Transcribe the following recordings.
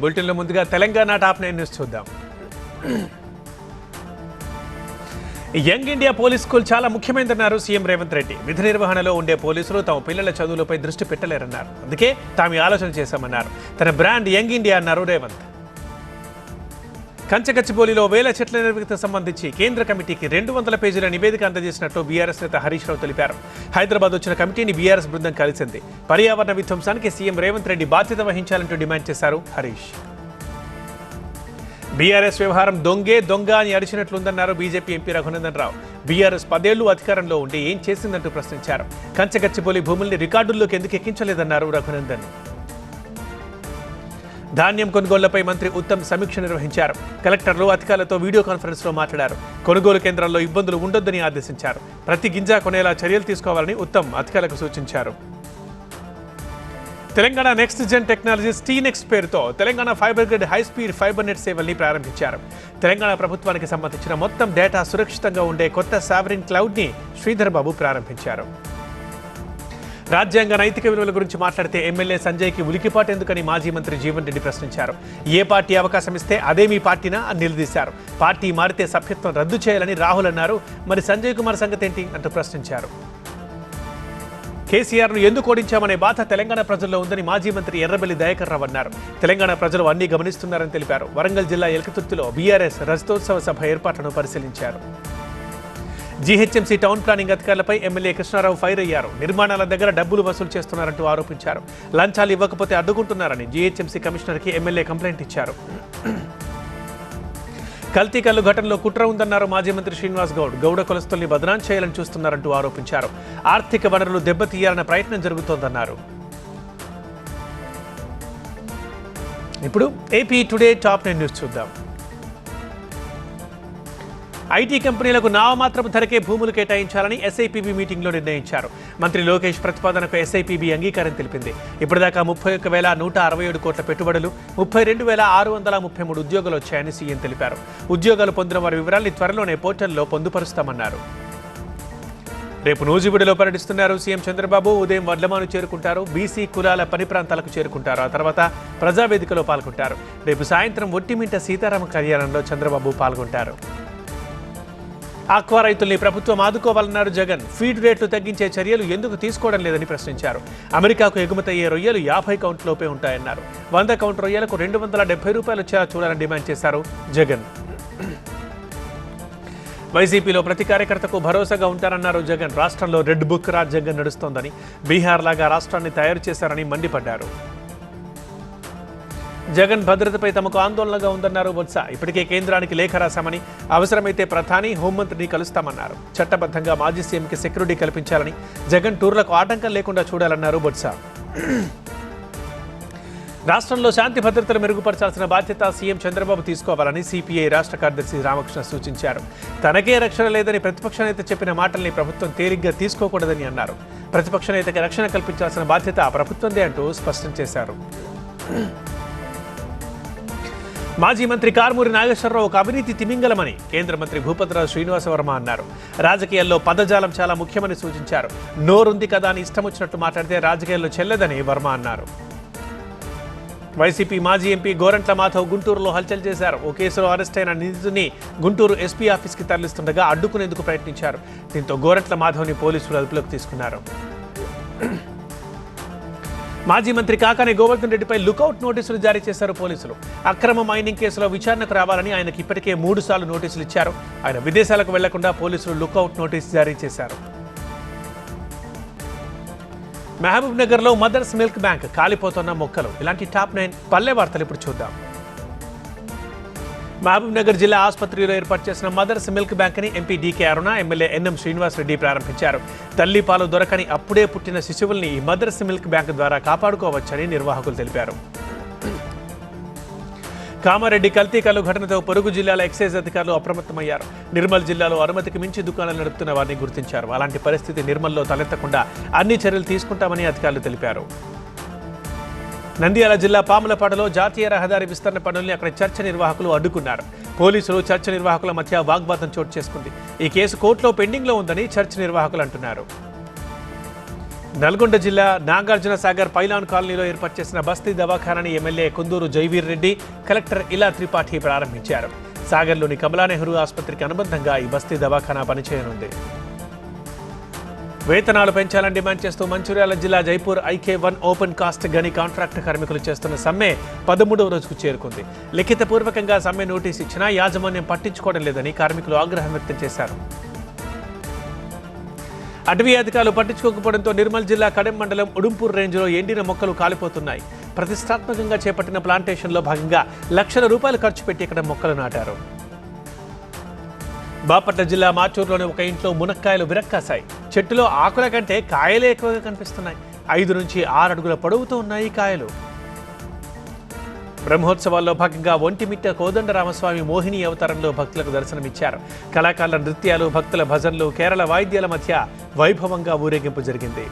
బులెటిన్లో ముందుగా Telangana top 9 news చూద్దాం. యంగ్ ఇండియా పోలీస్ స్కూల్ చాలా ముఖ్యమైనదన్నారు సీఎం రేవంత్ రెడ్డి. విధి నిర్వహణలో ఉండే పోలీసులు తమ పిల్లల చదువులపై దృష్టి పెట్టలేరన్నారు. అందుకే తాము ఆలోచన చేశామన్నారు. తన బ్రాండ్ యంగ్ ఇండియా అన్నారు రేవంత్. కంచగచ్చిబౌలిలో వేల చెట్ల నిర్వహణకు సంబంధించి కేంద్ర కమిటీకి 200 పేజీల నివేదిక అందజేసినట్టు బీఆర్ఎస్ నేత హరీష్ రావు తెలిపారు. హైదరాబాద్ వచ్చిన కమిటీని బీఆర్ఎస్ బృందం కలిసింది. పర్యావరణ విధ్వంసానికి సీఎం రేవంత్ రెడ్డి బాధ్యత వహించాలంటూ డిమాండ్ చేశారు హరీష్. బీఆర్ఎస్ వ్యవహారం దొంగ అని అరిచినట్లుందన్నారు BJP MP Raghunandan Rao. BRS 10 ఏళ్లు అధికారంలో ఉండి ఏం చేసిందంటూ ప్రశ్నించారు. కంచగచ్చిబౌలి భూముల్ని రికార్డుల్లోకి ఎందుకు ఎక్కించలేదన్నారు రఘునందన్. ధాన్యం కొనుగోళ్లపై మంత్రి ఉత్తమ్ సమీక్ష నిర్వహించారు. కలెక్టర్లు అధికారులతో వీడియో కాన్ఫరెన్స్లో మాట్లాడారు. కొనుగోలు కేంద్రాల్లో ఇబ్బందులు ఉండొద్దని ఆదేశించారు. ప్రతి గింజ కొనేలా చర్యలు తీసుకోవాలని ఉత్తమ్ అధికారులకు సూచించారు. తెలంగాణ నెక్స్ట్ జెన్ టెక్నాలజీస్ టీనెక్స్ట్ పేరుతో Telangana fibre grid high speed fibre net సేవల్ని ప్రారంభించారు. తెలంగాణ ప్రభుత్వానికి సంబంధించిన మొత్తం డేటా సురక్షితంగా ఉండే కొత్త సావరిన్ క్లౌడ్ని శ్రీధర్ బాబు ప్రారంభించారు. రాజ్యాంగ నైతిక విలువల గురించి మాట్లాడితే ఎమ్మెల్యే సంజయ్కి ఉలికిపాటు ఎందుకని మాజీ మంత్రి జీవన్ రెడ్డి ప్రశ్నించారు. ఏ పార్టీ అవకాశం ఇస్తే అదే మీ పార్టీనా అని నిలదీశారు. పార్టీ మారితే సభ్యత్వం రద్దు చేయాలని రాహుల్ అన్నారు. మరి సంజయ్ కుమార్ సంగతి ఏంటి అంటూ ప్రశ్నించారు. కేసీఆర్ను ఎందుకు ఓడించామనే బాధ తెలంగాణ ప్రజల్లో ఉందని మాజీ మంత్రి ఎర్రబెల్లి దయాకర్ రావు అన్నారు. తెలంగాణ ప్రజలు అన్ని గమనిస్తున్నారని తెలిపారు. వరంగల్ జిల్లా ఎల్కతుర్తిలో బీఆర్ఎస్ రజతోత్సవ సభ ఏర్పాట్లను పరిశీలించారు. జీహెచ్ఎంసీ టౌన్ ప్లానింగ్ అధికారులపై ఎమ్మెల్యే కృష్ణారావు ఫైర్ అయ్యారు. నిర్మాణాల దగ్గర డబ్బులు వసూలు చేస్తున్నారంటూ ఆరోపించారు. లంచాలు ఇవ్వకపోతే అడ్డుకుంటున్నారని జీహెచ్ఎంసీ కమిషనర్కి ఎమ్మెల్యే కంప్లైంట్ ఇచ్చారు. కల్తీ కల్లు ఘటనలో కుట్ర ఉందన్నారు మాజీ మంత్రి శ్రీనివాస్ గౌడ్. గౌడ కులస్తుల్ని బదనాం చేయాలని చూస్తున్నారంటూ ఆరోపించారు. ఆర్థిక వనరులు దెబ్బతీయాలన్న ప్రయత్నం జరుగుతోందన్నారు. ఇప్పుడు ఏపీ టుడే టాప్ 9 న్యూస్ చూద్దాం. ఐటీ కంపెనీలకు నామమాత్రపు ధరకే భూములు కేటాయించాలని ఎస్ఐపిబి మీటింగ్లో నిర్ణయించారు. మంత్రి లోకేష్ ప్రతిపాదనకు ఎస్ఐపిబి అంగీకారం తెలిపింది. ఇప్పటిదాకా 31,167 కోట్ల పెట్టుబడులు, 32,633 ఉద్యోగాలు వచ్చాయని సీఎం తెలిపారు. ఉద్యోగాలు పొందిన వారి వివరాల్ని త్వరలోనే పోర్టల్లో పొందుపరుస్తామన్నారు. రేపు నూజివీడులో పర్యటిస్తున్నారు సీఎం చంద్రబాబు. ఉదయం వడ్లమాను చేరుకుంటారు. బీసీ కులాల పని ప్రాంతాలకు చేరుకుంటారు. ఆ తర్వాత ప్రజావేదికలో పాల్గొంటారు. రేపు సాయంత్రం ఒట్టిమింట సీతారామ కళ్యాణంలో చంద్రబాబు పాల్గొంటారు. ఆక్వా రైతుల్ని ప్రభుత్వం ఆదుకోవాలన్నారు జగన్. ఫీడ్ రేట్లు తగ్గించే చర్యలు ఎందుకు తీసుకోవడం లేదని ప్రశ్నించారు. అమెరికాకు ఎగుమతయ్యే రొయ్యలు 50 కౌంట్ లోపే ఉంటాయన్నారు. 100 కౌంట్ రొయ్యలకు 270 రూపాయలు వచ్చేలా చూడాలని డిమాండ్ చేశారు జగన్. వైసీపీలో ప్రతి కార్యకర్తకు భరోసాగా ఉంటారన్నారు జగన్. రాష్ట్రంలో రెడ్ బుక్ రాజ్యాంగం నడుస్తోందని, బీహార్ లాగా రాష్ట్రాన్ని తయారు చేశారని మండిపడ్డారు. జగన్ భద్రతపై తమకు ఆందోళనగా ఉందన్నారు బొత్స. ఇప్పటికే కేంద్రానికి లేఖ రాశామని, అవసరమైతే ప్రధాని, హోంమంత్రిని కలుస్తామన్నారు. చట్టబద్ధంగా మాజీ సీఎంకి సెక్యూరిటీ కల్పించాలని, జగన్ టూర్లకు ఆటంకం లేకుండా చూడాలన్నారు బొత్స. రాష్ట్రంలో శాంతి భద్రతలు మెరుగుపరచాల్సిన బాధ్యత సీఎం చంద్రబాబు తీసుకోవాలని సిపిఐ రాష్ట్ర కార్యదర్శి రామకృష్ణ సూచించారు. తనకే రక్షణ లేదని ప్రతిపక్ష నేత చెప్పిన మాటల్ని ప్రభుత్వం తేలిగ్గా తీసుకోకూడదని అన్నారు. ప్రతిపక్ష నేతకి రక్షణ కల్పించాల్సిన బాధ్యత ప్రభుత్వందే అంటూ స్పష్టం చేశారు. మాజీ మంత్రి కారుమూరి నాగేశ్వరరావు ఒక అవినీతి తిమింగలమని కేంద్ర మంత్రి భూపతిరాజు శ్రీనివాసవర్మ అన్నారు. రాజకీయాల్లో పదజాలం చాలా ముఖ్యమని సూచించారు. నోరుంది కదా అని ఇష్టం వచ్చినట్టు మాట్లాడితే రాజకీయాల్లో చెల్లదని వర్మ అన్నారు. వైసీపీ మాజీ ఎంపీ గోరంట్ల మాధవ్ గుంటూరులో హల్చల్ చేశారు. ఓ కేసులో అరెస్ట్ అయిన నిందితుడిని గుంటూరు ఎస్పీ ఆఫీస్కి తరలిస్తుండగా అడ్డుకునేందుకు ప్రయత్నించారు. దీంతో గోరంట్ల మాధవ్ని పోలీసులు అదుపులోకి తీసుకున్నారు. మాజీ మంత్రి కాకాని గోవర్ధన్ రెడ్డిపై లుకౌట్ నోటీసులు జారీ చేశారు పోలీసులు. అక్రమ మైనింగ్ కేసులో విచారణకు రావాలని ఆయనకు ఇప్పటికే 3 సార్లు నోటీసులు ఇచ్చారు. ఆయన విదేశాలకు వెళ్లకుండా పోలీసులు లుకౌట్ నోటీసు జారీ చేశారు. మహబూబ్ నగర్లో మదర్స్ మిల్క్ బ్యాంక్ కాలిపోతున్న మొక్కలు. ఇలాంటి టాప్ 9 పల్లె వార్తలు ఇప్పుడు చూద్దాం. మహబూబ్ నగర్ జిల్లా ఆసుపత్రిలో ఏర్పాటు చేసిన మదర్స్ మిల్క్ బ్యాంక్ని ఎంపీ డీకే అరుణ, ఎమ్మెల్యే ఎన్ఎం శ్రీనివాస్ రెడ్డి ప్రారంభించారు. తల్లి పాలు దొరకని అప్పుడే పుట్టిన శిశువుల్ని ఈ మదర్స్ మిల్క్ బ్యాంక్ ద్వారా కాపాడుకోవచ్చని నిర్వాహకులు తెలిపారు. కామారెడ్డి కల్తీ కల్లు ఘటనతో పొరుగు జిల్లాల ఎక్సైజ్ అధికారులు అప్రమత్తమయ్యారు. నిర్మల్ జిల్లాలో అనుమతికి మించి దుకాణాలు నడుపుతున్న వారిని గుర్తించారు. అలాంటి పరిస్థితి నిర్మల్లో తలెత్తకుండా అన్ని చర్యలు తీసుకుంటామని అధికారులు తెలిపారు. నంద్యాల జిల్లా పాములపాడులో జాతీయ రహదారి విస్తరణ పనుల్ని అక్కడ చర్చ నిర్వాహకులు అడ్డుకున్నారు. పోలీసులు చర్చ నిర్వాహకుల మధ్య వాగ్వాదం చోటు చేసుకుంది. ఈ కేసు కోర్టులో పెండింగ్లో ఉందని చర్చ్ నిర్వాహకులు అంటున్నారు. నల్గొండ జిల్లా నాగార్జున సాగర్ పైలాన్ కాలనీలో ఏర్పాటు చేసిన బస్తీ దవాఖానాని ఎమ్మెల్యే కుందూరు జైవీర్ రెడ్డి, కలెక్టర్ ఇలా త్రిపాఠి ప్రారంభించారు. సాగర్లోని కమలా నెహ్రూ ఆసుపత్రికి అనుబంధంగా ఈ బస్తీ దవాఖానా పనిచేయనుంది. వేతనాలు పెంచాలని డిమాండ్ చేస్తూ మంచిర్యాల జిల్లా జైపూర్ IK1 ఓపెన్ కాస్ట్ గని కాంట్రాక్ట్ కార్మికులు చేస్తున్న సమ్మె 13వ రోజుకు చేరుకుంది. లిఖితపూర్వకంగా సమ్మె నోటీస్ ఇచ్చినా యాజమాన్యం పట్టించుకోవడం లేదని కార్మికులు ఆగ్రహం వ్యక్తం చేశారు. అటవీ అధికారులు పట్టించుకోకపోవడంతో నిర్మల్ జిల్లా కడెం మండలం ఉడుంపూర్ రేంజ్లో ఎండిన మొక్కలు కాలిపోతున్నాయి. ప్రతిష్టాత్మకంగా చేపట్టిన ప్లాంటేషన్లో భాగంగా లక్షల రూపాయలు ఖర్చు పెట్టి ఇక్కడ మొక్కలు నాటారు. బాపట్ల జిల్లా మాచూరులోని ఒక ఇంట్లో మునక్కాయలు విరక్కాశాయి. చెట్టులో ఆకుల కంటే కాయలే ఎక్కువగా కనిపిస్తున్నాయి. 5 నుంచి 6 అడుగుల పొడవుతో ఉన్నాయి కాయలు. బ్రహ్మోత్సవాల్లో భాగంగా ఒంటిమిట్ట కోదండరామస్వామి మోహిని అవతారంలో భక్తులకు దర్శనమిచ్చారు. కళాకారుల నృత్యాలు, భక్తుల భజనలు, కేరళ వాయిద్యాల మధ్య వైభవంగా ఊరేగింపు జరిగింది.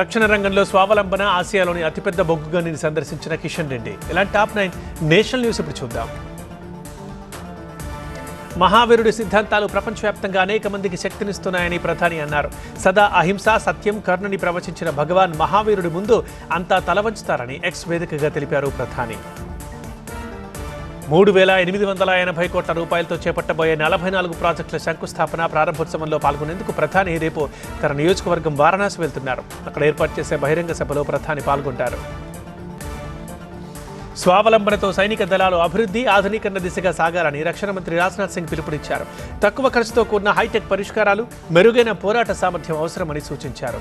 రక్షణ రంగంలో స్వావలంబన, ఆసియాలోని అతిపెద్ద బొగ్గు గనిని సందర్శించిన కిషన్ రెడ్డి. ఇలాంటి టాప్ 9 నేషనల్ న్యూస్ ఇప్పుడు చూద్దాం. మహావీరుడి సిద్ధాంతాలు ప్రపంచవ్యాప్తంగా అనేక మందికి శక్తినిస్తున్నాయని ప్రధాని అన్నారు. సదా అహింస, సత్యం, కరుణని ప్రవచించిన భగవాన్ మహావీరుడి ముందు అంతా తలవంచుతారని ఎక్స్ వేదికగా తెలిపారు ప్రధాని. 3,880 కోట్ల రూపాయలతో చేపట్టబోయే 44 ప్రాజెక్టుల శంకుస్థాపన, ప్రారంభోత్సవంలో పాల్గొనేందుకు ప్రధాని రేపు తన నియోజకవర్గం వారణాసి వెళ్తున్నారు. అక్కడ ఏర్పాటు చేసే బహిరంగ సభలో ప్రధాని పాల్గొంటారు. స్వావలంబనతో సైనిక దళాలు అభివృద్ధి, ఆధునీకరణ దిశగా సాగాలని రక్షణ మంత్రి రాజ్నాథ్ సింగ్ పిలుపునిచ్చారు. తక్కువ ఖర్చుతో కూడిన హైటెక్ పరిష్కారాలు, మెరుగైన పోరాట సామర్థ్యం అవసరమని సూచించారు.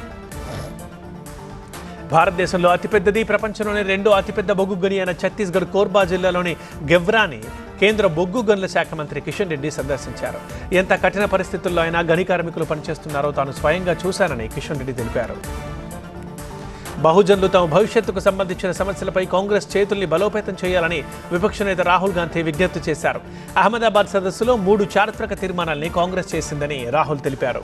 భారతదేశంలో అతిపెద్దది, ప్రపంచంలోనే 2వ అతిపెద్ద బొగ్గు గని అయిన ఛత్తీస్గఢ్ కోర్బా జిల్లాలోని గెవ్రాని కేంద్ర బొగ్గు గనుల శాఖ మంత్రి కిషన్ రెడ్డి సందర్శించారు. ఎంత కఠిన పరిస్థితుల్లో అయినా గని కార్మికులు పనిచేస్తున్నారో తాను స్వయంగా చూశానని కిషన్ రెడ్డి తెలిపారు. బహుజనులు తమ భవిష్యత్తుకు సంబంధించిన సమస్యలపై కాంగ్రెస్ చేతుల్ని బలోపేతం చేయాలని విపక్ష నేత రాహుల్ గాంధీ విజ్ఞప్తి చేశారు. అహ్మదాబాద్ సదస్సులో 3 చారిత్రక తీర్మానాల్ని కాంగ్రెస్ చేసిందని రాహుల్ తెలిపారు.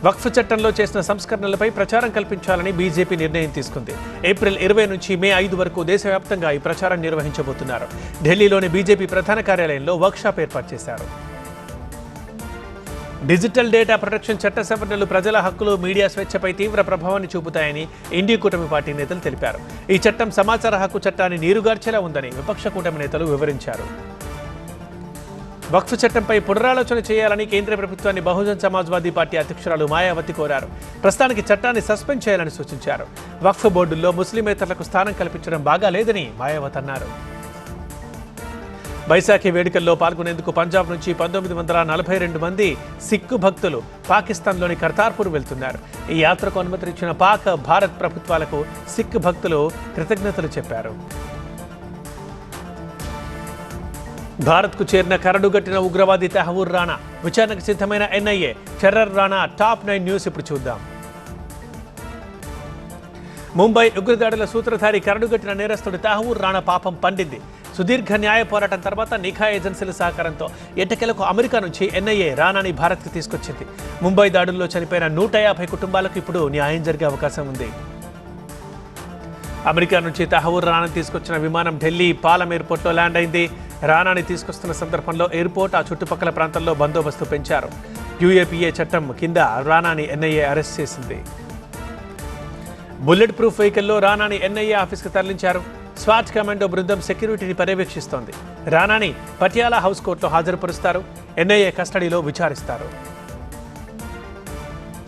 వక్ఫ్ చట్టంలో చేసిన సంస్కరణలపై ప్రచారం కల్పించాలని బీజేపీ నిర్ణయం తీసుకుంది. ఏప్రిల్ 20 నుంచి మే 5 వరకు దేశవ్యాప్తంగా ఈ ప్రచారం నిర్వహించబోతున్నారు. ఢిల్లీలోని బీజేపీ ప్రధాన కార్యాలయంలో వర్క్షాప్ ఏర్పాటు చేశారు. డిజిటల్ డేటా ప్రొటెక్షన్ చట్ట సవరణలు ప్రజల హక్కులు, మీడియా స్వేచ్ఛపై తీవ్ర ప్రభావాన్ని చూపుతాయని ఇండి కూటమి పార్టీ నేతలు తెలిపారు. ఈ చట్టం సమాచార హక్కు చట్టాన్ని నీరుగార్చేలా ఉందని విపక్ష కూటమి నేతలు వివరించారు. వక్ఫ్ చట్టంపై పునరాలోచన చేయాలని కేంద్ర ప్రభుత్వాన్ని బహుజన్ సమాజ్వాదీ పార్టీ అధ్యక్షురాలు మాయావతి కోరారు. ప్రస్తుతానికి చట్టాన్ని సస్పెండ్ చేయాలని సూచించారు. వక్ఫ్ బోర్డుల్లో ముస్లిమేతరులకు స్థానం కల్పించడం బాగాలేదని మాయావతి అన్నారు. బైశాఖి వేడుకల్లో పాల్గొనేందుకు పంజాబ్ నుంచి 1942 మంది సిక్కు భక్తులు పాకిస్తాన్లోని కర్తార్పూర్ వెళ్తున్నారు. ఈ యాత్రకు అనుమతించిన పాక్, భారత్ ప్రభుత్వాలకు సిక్కు భక్తులు కృతజ్ఞతలు చెప్పారు. భారత్కు చేరిన కరడుగట్టిన ఉగ్రవాది తహవూర్ రాణా, విచారణకు సిద్ధమైన NIA, terror Rana. Top 9 news ఇప్పుడు చూద్దాం. ముంబై ఉగ్రదాడుల సూత్రధారి, కరడుగట్టిన నేరస్తుడు తహవూర్ రాణా పాపం పండింది. సుదీర్ఘ న్యాయ పోరాటం తర్వాత నిఘా ఏజెన్సీల సహకారంతో ఎట్టకేలకు అమెరికా నుంచి NIA రాణాని భారత్కి తీసుకొచ్చింది. ముంబై దాడుల్లో చనిపోయిన 150 కుటుంబాలకు ఇప్పుడు న్యాయం జరిగే అవకాశం ఉంది. అమెరికా నుంచి తహవూర్ రాణాని తీసుకొచ్చిన విమానం ఢిల్లీ పాలెం ఎయిర్పోర్ట్లో ల్యాండ్ అయింది. రాణాని తీసుకొస్తున్న సందర్భంలో ఎయిర్పోర్ట్, ఆ చుట్టుపక్కల ప్రాంతాల్లో బందోబస్తు పెంచారు. UAPA చట్టం కింద రాణాని NIA అరెస్ట్ చేసింది. బుల్లెట్ ప్రూఫ్ వెహికల్లో రాణాని NIA ఆఫీస్కి తరలించారు. స్వాట్ కమాండో బృందం సెక్యూరిటీని పర్యవేక్షిస్తోంది. రాణాని పటియాలా హౌస్ కోర్టులో హాజరుపరుస్తారు. NIA కస్టడీలో విచారిస్తారు.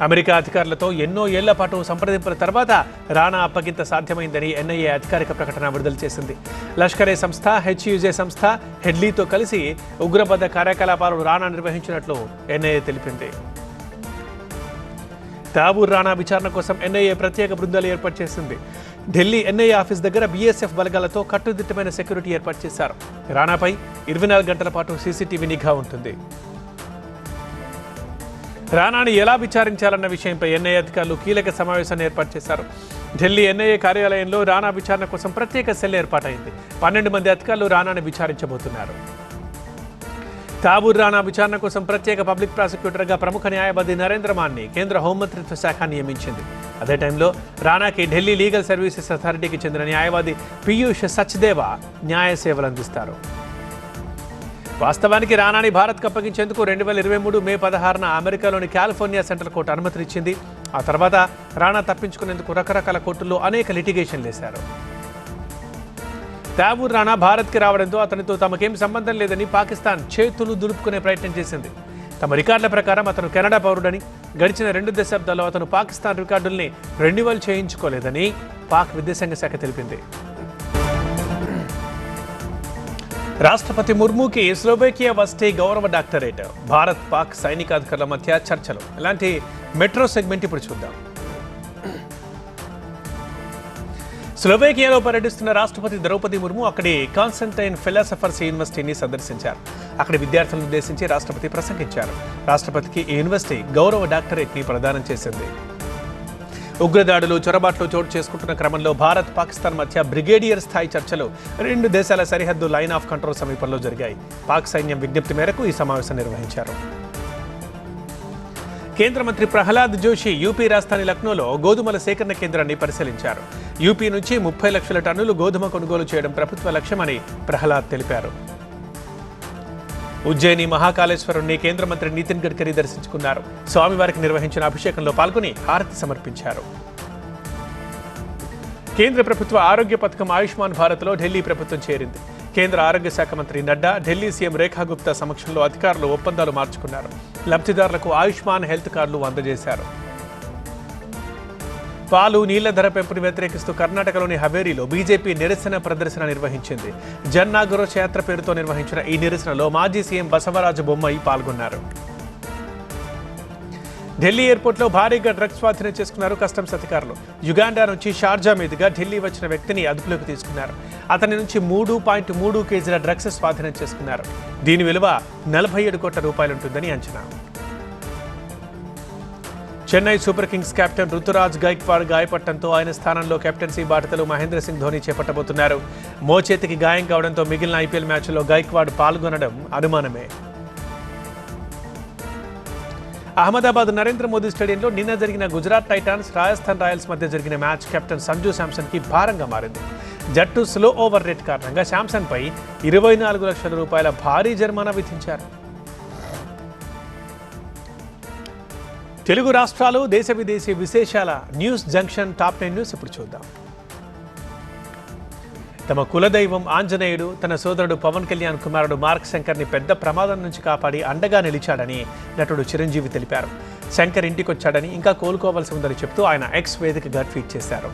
అమెరికా అధికారులతో ఎన్నో ఏళ్ల పాటు సంప్రదింపుల తర్వాత రాణా అప్పగింత సాధ్యమైందని NIA అధికారిక ప్రకటన విడుదల చేసింది. లష్కరే సంస్థ, HUJ సంస్థ, హెడ్లీతో కలిసి ఉగ్రవాద కార్యకలాపాలు రాణా నిర్వహించినట్లు NIA తెలిపింది. తహవూర్ రాణా విచారణ కోసం NIA ప్రత్యేక బృందాలు ఏర్పాటు చేసింది. ఢిల్లీ NIA ఆఫీస్ దగ్గర BSF బలగాలతో కట్టుదిట్టమైన సెక్యూరిటీ ఏర్పాటు చేశారు. రాణాపై 24 గంటల పాటు CCTV నిఘా ఉంటుంది. రాణాని ఎలా విచారించాలన్న విషయంపై NIA అధికారులు కీలక సమావేశాన్ని ఏర్పాటు చేశారు. ఢిల్లీ NIA కార్యాలయంలో రాణా విచారణ కోసం ప్రత్యేక సెల్ ఏర్పాటైంది. 12 మంది అధికారులు రాణాని విచారించబోతున్నారు. తహవూర్ రాణా విచారణ కోసం ప్రత్యేక పబ్లిక్ ప్రాసిక్యూటర్గా ప్రముఖ న్యాయవాది నరేంద్ర మాన్ని కేంద్ర హోంమంత్రిత్వ శాఖ నియమించింది. అదే టైంలో రాణాకి ఢిల్లీ లీగల్ సర్వీసెస్ అథారిటీకి చెందిన న్యాయవాది పీయూష్ సచ్దేవా న్యాయ సేవలు అందిస్తారు. వాస్తవానికి రానాని భారత్కు అప్పగించేందుకు 2023 మే 16న అమెరికాలోని కాలిఫోర్నియా సెంట్రల్ కోర్టు అనుమతినిచ్చింది. ఆ తర్వాత రానా తప్పించుకునేందుకు రకరకాల కోర్టుల్లో అనేక లిటిగేషన్లు వేశారు. తైమూర్ రానా భారత్కి రావడంతో అతనితో తమకేం సంబంధం లేదని పాకిస్తాన్ చేతులు దులుపుకునే ప్రయత్నం చేసింది. తమ రికార్డుల ప్రకారం అతను కెనడా పౌరుడని, గడిచిన 2 దశాబ్దాల్లో అతను పాకిస్తాన్ రికార్డుల్ని రెన్యువల్ చేయించుకోలేదని పాక్ విదేశాంగ శాఖ తెలిపింది. రాష్ట్రపతి ముర్ముకి స్లోవేకియా వస్తే గౌరవ డాక్టరేట్. భారత్ పాక్ సైనికాధికారుల మధ్య చర్చలు. ఇలాంటి మెట్రో సెగ్మెంట్ ఇప్పుడు చూద్దాం. స్లోవేకియాలో పర్యటిస్తున్న రాష్ట్రపతి ద్రౌపది ముర్ము అక్కడి కాన్స్టంటైన్ ఫిలాసఫర్స్ యూనివర్సిటీని సందర్శించారు. అక్కడి విద్యార్థులను ఉద్దేశించి రాష్ట్రపతి ప్రసంగించారు. రాష్ట్రపతికి ఈ యూనివర్సిటీ గౌరవ డాక్టరేట్ని ప్రదానం చేసింది. ఉగ్రదాడులు, చొరబాట్లు చోటు చేసుకుంటున్న క్రమంలో భారత్ పాకిస్తాన్ మధ్య బ్రిగేడియర్ స్థాయి చర్చలు 2 దేశాల సరిహద్దు లైన్ ఆఫ్ కంట్రోల్ సమీపంలో జరిగాయి. పాక్ సైన్యం విజ్ఞప్తి మేరకు ఈ సమావేశం నిర్వహించారు. కేంద్ర మంత్రి ప్రహ్లాద్ జోషి యూపీ రాజధాని లక్నోలో గోధుమల సేకరణ కేంద్రాన్ని పరిశీలించారు. యూపీ నుంచి 30 లక్షల టన్నులు గోధుమ కొనుగోలు చేయడం ప్రభుత్వ లక్ష్యమని ప్రహ్లాద్ తెలిపారు. ఉజ్జయిని మహాకాళేశ్వరుణ్ణి కేంద్ర మంత్రి నితిన్ గడ్కరీ దర్శించుకున్నారు. స్వామివారికి నిర్వహించిన అభిషేకంలో పాల్గొని హారతి సమర్పించారు. కేంద్ర ప్రభుత్వ ఆరోగ్య పథకం ఆయుష్మాన్ భారత్లో ఢిల్లీ ప్రభుత్వం చేరింది. కేంద్ర ఆరోగ్య శాఖ మంత్రి నడ్డా, ఢిల్లీ సీఎం రేఖా గుప్తా సమక్షంలో అధికారులు ఒప్పందాలు మార్చుకున్నారు. లబ్ధిదారులకు ఆయుష్మాన్ హెల్త్ కార్డులు అందజేశారు. పాలు, నీళ్ల ధర పెంపుని వ్యతిరేకిస్తూ కర్ణాటకలోని హవేరీలో బీజేపీ నిరసన ప్రదర్శన నిర్వహించింది. జన్ ఆక్రోశ్ యాత్ర పేరుతో నిర్వహించిన ఈ నిరసనలో మాజీ సీఎం బసవరాజ బొమ్మాయి పాల్గొన్నారు. ఢిల్లీ ఎయిర్పోర్ట్లో భారీగా డ్రగ్స్ స్వాధీనం చేసుకున్నారు కస్టమ్స్ అధికారులు. యుగాండా నుంచి షార్జా మీదుగా ఢిల్లీ వచ్చిన వ్యక్తిని అదుపులోకి తీసుకున్నారు. అతని నుంచి 3.3 కేజీల డ్రగ్స్ స్వాధీనం చేసుకున్నారు. దీని విలువ 47 కోట్ల రూపాయలుంటుందని అంచనా. Chennai super kings captain Ruturaj Gaikwad గాయపడటంతో ఆయన స్థానంలో కెప్టెన్సీ బాధ్యతలు మహేంద్ర సింగ్ ధోని చేపట్టబోతున్నారు. మోచేతికి గాయం కావడంతో మిగిలిన ఐపీఎల్ మ్యాచ్లో గైక్వాడ్ పాల్గొనడం అనుమానమే. అహ్మదాబాద్ నరేంద్ర మోదీ స్టేడియంలో నిన్న జరిగిన గుజరాత్ టైటాన్స్, రాజస్థాన్ రాయల్స్ మధ్య జరిగిన మ్యాచ్ కెప్టెన్ సంజు శాంసన్కి భారంగా మారింది. జట్టు స్లో ఓవర్ రేట్ కారణంగా శాంసన్పై 24 లక్షల రూపాయల భారీ జరిమానా విధించారు. తెలుగు రాష్ట్రాలు, దేశ విదేశీ విశేషాల న్యూస్ జంక్షన్ టాప్ 10 న్యూస్ ఇప్పుడు చూద్దాం. తమ కులదైవం ఆంజనేయుడు తన సోదరుడు పవన్ కళ్యాణ్ కుమారుడు మార్క్ శంకర్ని పెద్ద ప్రమాదం నుంచి కాపాడి అండగా నిలిచాడని నటుడు చిరంజీవి తెలిపారు. శంకర్ ఇంటికొచ్చాడని, ఇంకా కోలుకోవాల్సి ఉందని చెప్తూ ఆయన ఎక్స్ వేదికగా ట్వీట్ చేశారు.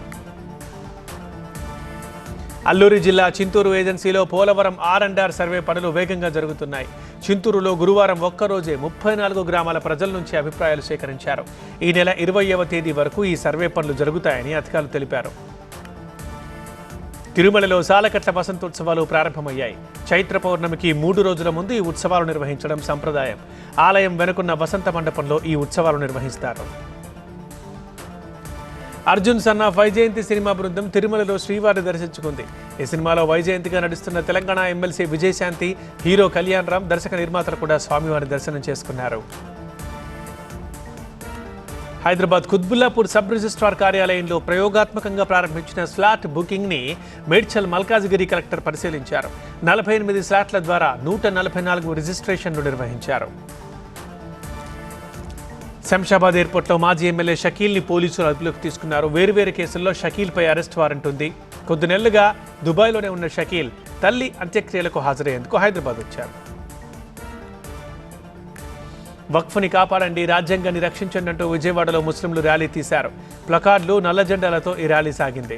అల్లూరి జిల్లా చింతూరు ఏజెన్సీలో పోలవరం R&R సర్వే పనులు వేగంగా జరుగుతున్నాయి. చింతూరులో గురువారం ఒక్కరోజే 34 గ్రామాల ప్రజల నుంచి అభిప్రాయాలు సేకరించారు. ఈ నెల 20వ తేదీ వరకు ఈ సర్వే పనులు జరుగుతాయని అధికారులు తెలిపారు. తిరుమలలో సాలకట్ల వసంతోత్సవాలు ప్రారంభమయ్యాయి. చైత్ర పౌర్ణమికి 3 రోజుల ముందు ఈ ఉత్సవాలు నిర్వహించడం సంప్రదాయం. ఆలయం వెనుకున్న వసంత మండపంలో ఈ ఉత్సవాలు నిర్వహిస్తారు. Arjun son of Vyjayanthi cinema బృందం తిరుమలలో శ్రీవారిని దర్శించుకుంది. ఈ సినిమాలో వైజయంతిగా నడుస్తున్న తెలంగాణ ఎమ్మెల్సీ విజయశాంతి, హీరో కళ్యాణ్ రామ్, దర్శక నిర్మాతలు కూడా స్వామివారి దర్శనం చేసుకున్నారు. హైదరాబాద్ కుత్బుల్లాపూర్ సబ్ రిజిస్ట్రార్ కార్యాలయంలో ప్రయోగాత్మకంగా ప్రారంభించిన స్లాట్ బుకింగ్ని మేడ్చల్ మల్కాజ్గిరి కలెక్టర్ పరిశీలించారు. 48 స్లాట్ల ద్వారా 144 రిజిస్ట్రేషన్లు నిర్వహించారు. శంషాబాద్ ఎయిర్పోర్ట్లో మాజీ ఎమ్మెల్యే షకీల్ని పోలీసులు అదుపులోకి తీసుకున్నారు. వేరువేరు కేసుల్లో షకీల్పై అరెస్ట్ వారెంట్ ఉంది. కొద్ది నెలలుగా దుబాయ్లోనే ఉన్న షకీల్ తల్లి అంత్యక్రియలకు హాజరయ్యేందుకు హైదరాబాద్ వచ్చారు. వక్ఫ్ని కాపాడండి, రాజ్యాంగాన్ని రక్షించండి అంటూ విజయవాడలో ముస్లింలు ర్యాలీ తీశారు. ప్లకార్డులు, నల్ల జెండాలతో ఈ ర్యాలీ సాగింది.